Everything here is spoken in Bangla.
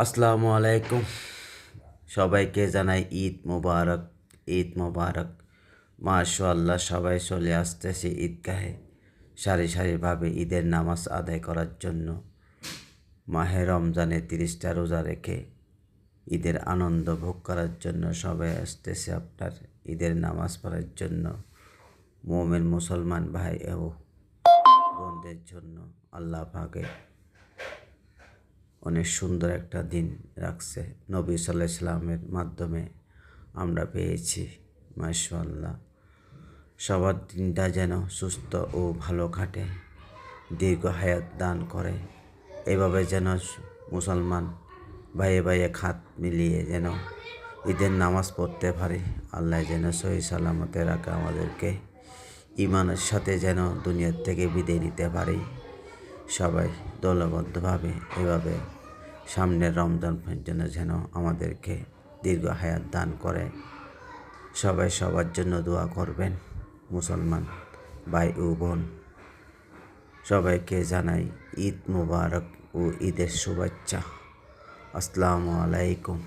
আসসালামু আলাইকুম। সবাইকে জানাই ঈদ মোবারক। ঈদ মোবারক। মাশাআল্লাহ, সবাই চলে আসতেছে ঈদগাহে সারি সারিভাবে ঈদের নামাজ আদায় করার জন্য। মাহে রমজানে 30টা রোজা রেখে ঈদের আনন্দ ভোগ করার জন্য সবাই আসতেছে আপনার ঈদের নামাজ পড়ার জন্য। মুমিন মুসলমান ভাই ও বোনদের জন্য আল্লাহ পাকে অনেক সুন্দর একটা দিন রাখছে। নবী সাল্লাল্লাহু আলাইহি সাল্লামের মাধ্যমে আমরা পেয়েছি। মাশাআল্লাহ, সবার দিনটা যেন সুস্থ ও ভালো কাটে, দীর্ঘ হায়াত দান করে। এভাবে যেন মুসলমান ভাইয়ে ভাইয়ে খাত মিলিয়ে যেন ঈদের নামাজ পড়তে পারি। আল্লাহ যেন সহি সালামতে রাখে আমাদেরকে, ইমানের সাথে যেন দুনিয়ার থেকে বিদায় নিতে পারি। সবাই দলবদ্ধভাবে এভাবে সামনের রমজান পর্যন্ত যেন আমাদেরকে দীর্ঘ হায়াত দান করে। সবাই সবার জন্য দোয়া করবেন। মুসলমান ভাই ও বোন সবাইকে জানাই ঈদ মুবারক ও ঈদের শুভেচ্ছা। আসসালামু আলাইকুম।